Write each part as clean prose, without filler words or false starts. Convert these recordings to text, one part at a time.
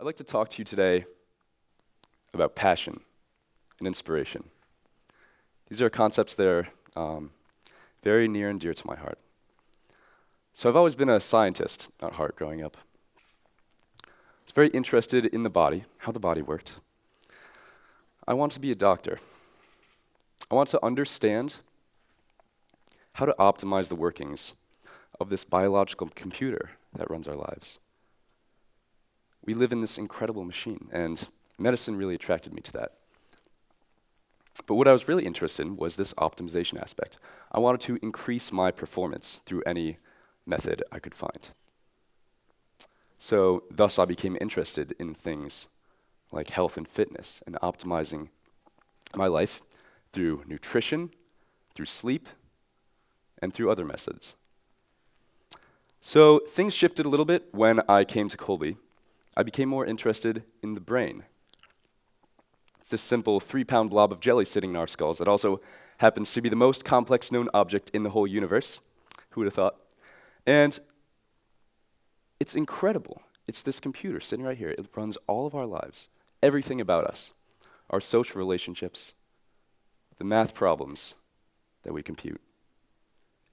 I'd like to talk to you today about passion and inspiration. These are concepts that are very near and dear to my heart. So I've always been a scientist at heart growing up. I was very interested in the body, how the body worked. I wanted to be a doctor. I wanted to understand how to optimize the workings of this biological computer that runs our lives. We live in this incredible machine, and medicine really attracted me to that. But what I was really interested in was this optimization aspect. I wanted to increase my performance through any method I could find. So thus I became interested in things like health and fitness and optimizing my life through nutrition, through sleep, and through other methods. So things shifted a little bit when I came to Colby. I became more interested in the brain. It's this simple 3-pound blob of jelly sitting in our skulls that also happens to be the most complex known object in the whole universe. Who would have thought? And it's incredible. It's this computer sitting right here. It runs all of our lives, everything about us, our social relationships, the math problems that we compute.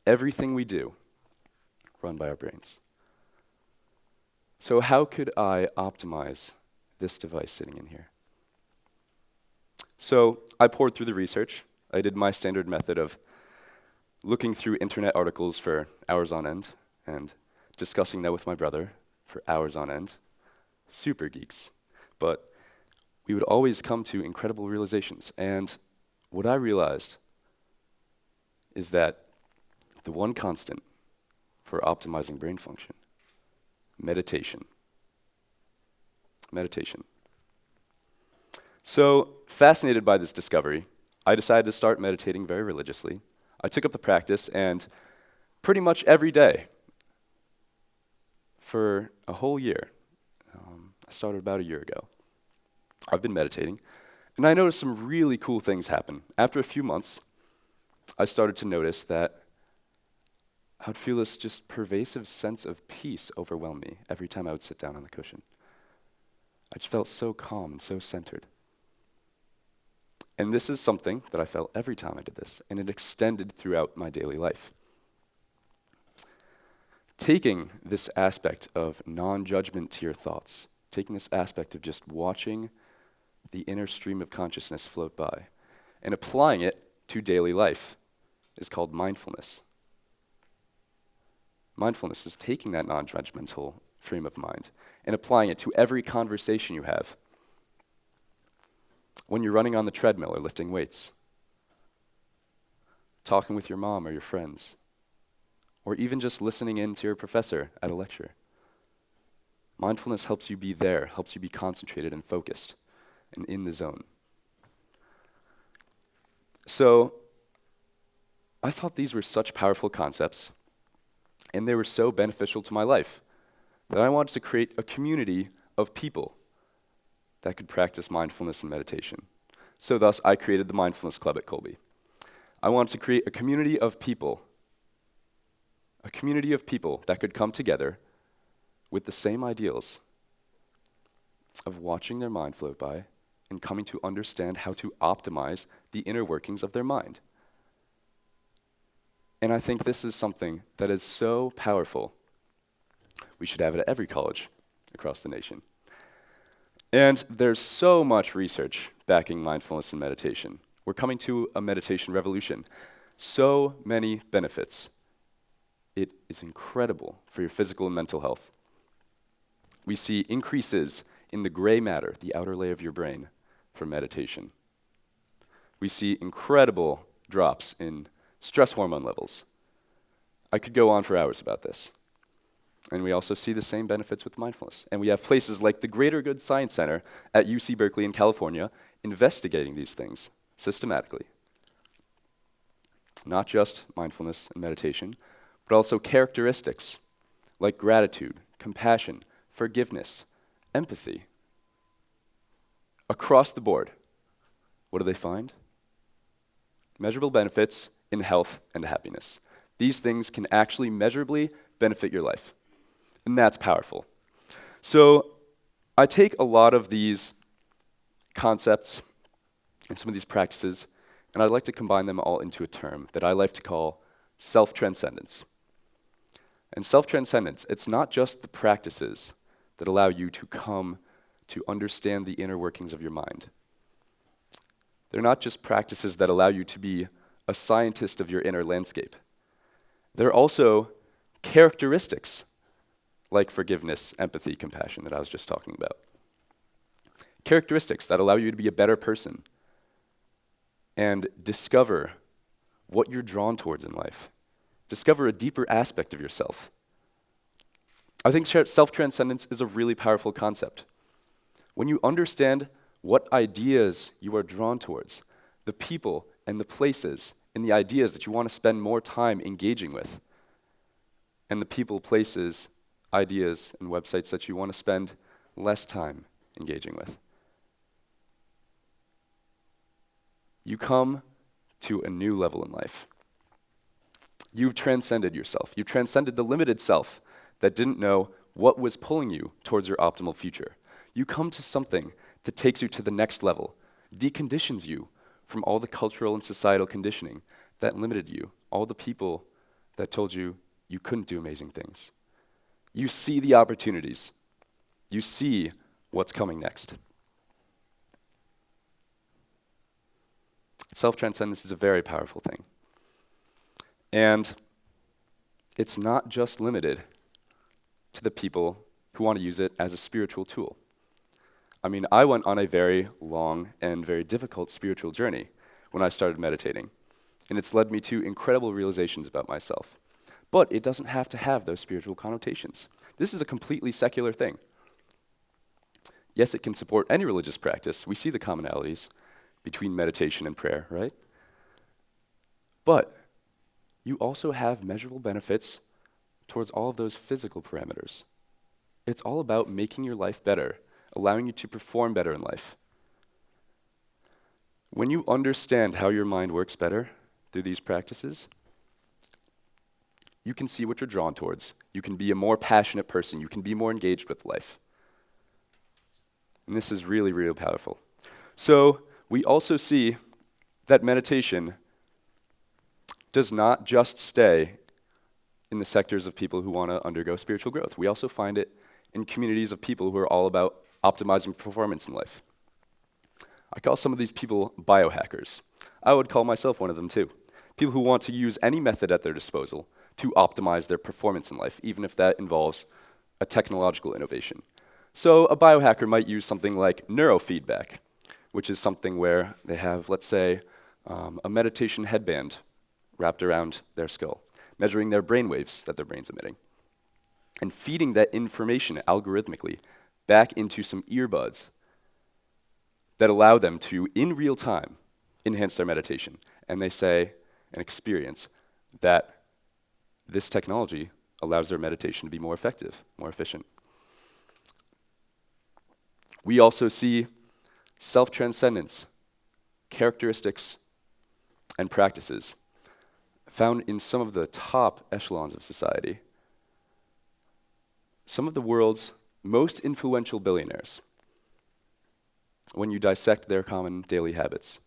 Everything we do, run by our brains. So how could I optimize this device sitting in here? So I poured through the research. I did my standard method of looking through internet articles for hours on end and discussing that with my brother for hours on end. Super geeks. But we would always come to incredible realizations. And what I realized is that the one constant for optimizing brain function, meditation. Meditation. So, fascinated by this discovery, I decided to start meditating very religiously. I took up the practice, and pretty much every day for a whole year, I started about a year ago, I've been meditating, and I noticed some really cool things happen. After a few months, I started to notice that I would feel this just pervasive sense of peace overwhelm me every time I would sit down on the cushion. I just felt so calm and so centered. And this is something that I felt every time I did this, and it extended throughout my daily life. Taking this aspect of non-judgment to your thoughts, taking this aspect of just watching the inner stream of consciousness float by, and applying it to daily life is called mindfulness. Mindfulness is taking that non-judgmental frame of mind and applying it to every conversation you have. When you're running on the treadmill or lifting weights, talking with your mom or your friends, or even just listening in to your professor at a lecture. Mindfulness helps you be there, helps you be concentrated and focused and in the zone. So, I thought these were such powerful concepts, and they were so beneficial to my life that I wanted to create a community of people that could practice mindfulness and meditation. So thus, I created the Mindfulness Club at Colby. I wanted to create a community of people that could come together with the same ideals of watching their mind float by and coming to understand how to optimize the inner workings of their mind. And I think this is something that is so powerful. We should have it at every college across the nation. And there's so much research backing mindfulness and meditation. We're coming to a meditation revolution. So many benefits. It is incredible for your physical and mental health. We see increases in the gray matter, the outer layer of your brain, from meditation. We see incredible drops in stress hormone levels. I could go on for hours about this. And we also see the same benefits with mindfulness. And we have places like the Greater Good Science Center at UC Berkeley in California investigating these things systematically. Not just mindfulness and meditation, but also characteristics like gratitude, compassion, forgiveness, empathy. Across the board, what do they find? Measurable benefits in health and happiness. These things can actually measurably benefit your life. And that's powerful. So I take a lot of these concepts and some of these practices, and I'd like to combine them all into a term that I like to call self-transcendence. And self-transcendence, it's not just the practices that allow you to come to understand the inner workings of your mind. They're not just practices that allow you to be a scientist of your inner landscape. They're also characteristics like forgiveness, empathy, compassion that I was just talking about. Characteristics that allow you to be a better person and discover what you're drawn towards in life. Discover a deeper aspect of yourself. I think self-transcendence is a really powerful concept. When you understand what ideas you are drawn towards, the people and the places and the ideas that you want to spend more time engaging with, and the people, places, ideas, and websites that you want to spend less time engaging with, you come to a new level in life. You've transcended yourself. You've transcended the limited self that didn't know what was pulling you towards your optimal future. You come to something that takes you to the next level, deconditions you from all the cultural and societal conditioning that limited you, all the people that told you you couldn't do amazing things. You see the opportunities. You see what's coming next. Self-transcendence is a very powerful thing. And it's not just limited to the people who want to use it as a spiritual tool. I mean, I went on a very long and very difficult spiritual journey when I started meditating, and it's led me to incredible realizations about myself. But it doesn't have to have those spiritual connotations. This is a completely secular thing. Yes, it can support any religious practice. We see the commonalities between meditation and prayer, right? But you also have measurable benefits towards all of those physical parameters. It's all about making your life better, allowing you to perform better in life. When you understand how your mind works better through these practices, you can see what you're drawn towards. You can be a more passionate person. You can be more engaged with life. And this is really, really powerful. So we also see that meditation does not just stay in the sectors of people who want to undergo spiritual growth. We also find it in communities of people who are all about optimizing performance in life. I call some of these people biohackers. I would call myself one of them too. People who want to use any method at their disposal to optimize their performance in life, even if that involves a technological innovation. So a biohacker might use something like neurofeedback, which is something where they have, let's say, a meditation headband wrapped around their skull, measuring their brain waves that their brain's emitting, and feeding that information algorithmically back into some earbuds that allow them to, in real time, enhance their meditation. And they say and experience that this technology allows their meditation to be more effective, more efficient. We also see self-transcendence, characteristics, and practices found in some of the top echelons of society. Some of the world's most influential billionaires, when you dissect their common daily habits,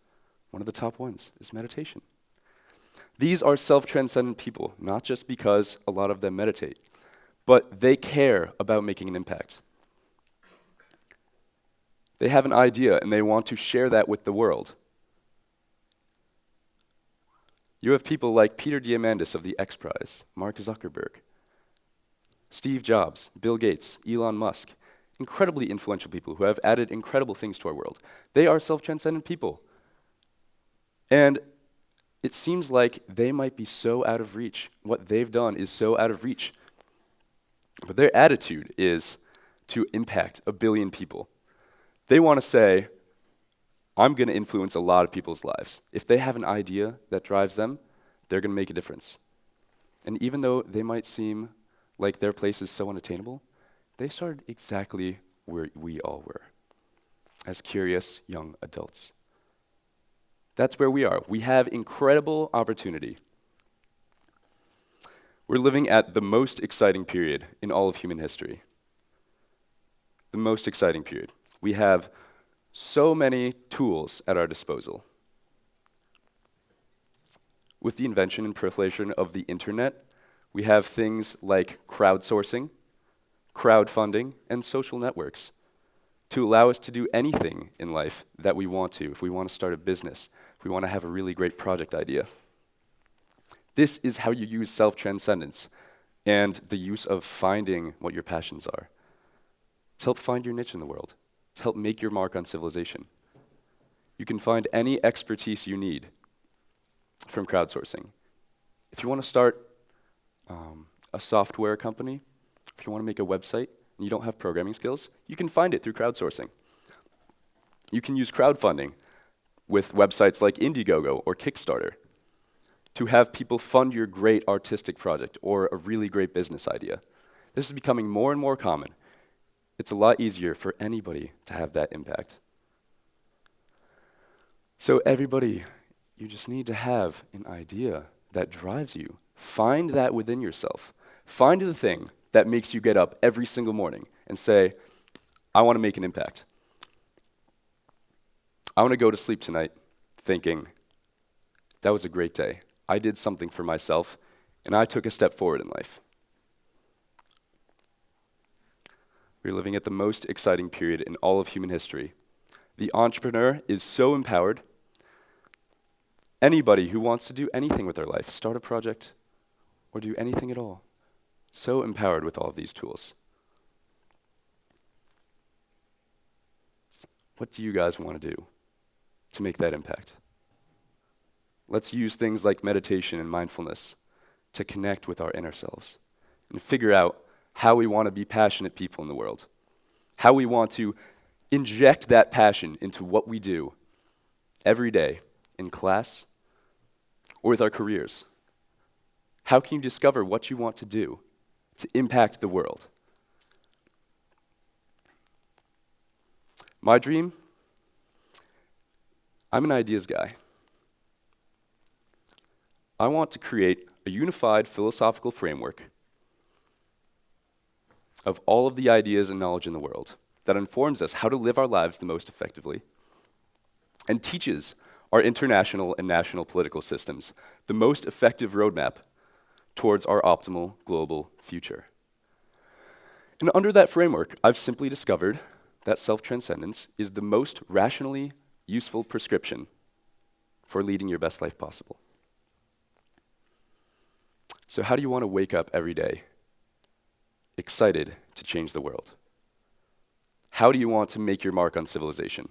one of the top ones is meditation. These are self-transcendent people, not just because a lot of them meditate, but they care about making an impact. They have an idea and they want to share that with the world. You have people like Peter Diamandis of the X Prize, Mark Zuckerberg, Steve Jobs, Bill Gates, Elon Musk, incredibly influential people who have added incredible things to our world. They are self-transcendent people. And it seems like they might be so out of reach. What they've done is so out of reach. But their attitude is to impact 1 billion people. They want to say, I'm going to influence a lot of people's lives. If they have an idea that drives them, they're going to make a difference. And even though they might seem like their place is so unattainable, they started exactly where we all were, as curious young adults. That's where we are. We have incredible opportunity. We're living at the most exciting period in all of human history. the most exciting period. We have so many tools at our disposal. With the invention and proliferation of the internet, we have things like crowdsourcing, crowdfunding, and social networks to allow us to do anything in life that we want to. If we want to start a business, if we want to have a really great project idea. This is how you use self-transcendence and the use of finding what your passions are. To help find your niche in the world, to help make your mark on civilization. You can find any expertise you need from crowdsourcing. If you want to start a software company, if you want to make a website and you don't have programming skills, you can find it through crowdsourcing. You can use crowdfunding with websites like Indiegogo or Kickstarter to have people fund your great artistic project or a really great business idea. This is becoming more and more common. It's a lot easier for anybody to have that impact. So everybody, you just need to have an idea that drives you. Find that within yourself. Find the thing that makes you get up every single morning and say, I want to make an impact. I want to go to sleep tonight thinking, that was a great day. I did something for myself, and I took a step forward in life. We're living at the most exciting period in all of human history. The entrepreneur is so empowered. Anybody who wants to do anything with their life, start a project, or do anything at all, so empowered with all of these tools. What do you guys want to do to make that impact? Let's use things like meditation and mindfulness to connect with our inner selves and figure out how we want to be passionate people in the world, how we want to inject that passion into what we do every day in class or with our careers. How can you discover what you want to do to impact the world? My dream, I'm an ideas guy. I want to create a unified philosophical framework of all of the ideas and knowledge in the world that informs us how to live our lives the most effectively and teaches our international and national political systems the most effective roadmap towards our optimal global future. And under that framework, I've simply discovered that self-transcendence is the most rationally useful prescription for leading your best life possible. So how do you want to wake up every day excited to change the world? How do you want to make your mark on civilization?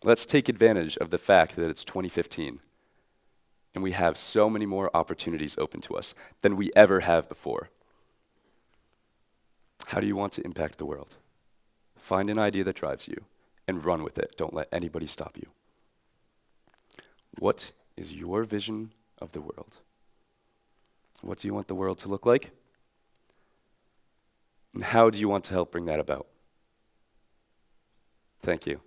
Let's take advantage of the fact that it's 2015 and we have so many more opportunities open to us than we ever have before. How do you want to impact the world? Find an idea that drives you and run with it. Don't let anybody stop you. What is your vision of the world? What do you want the world to look like? And how do you want to help bring that about? Thank you.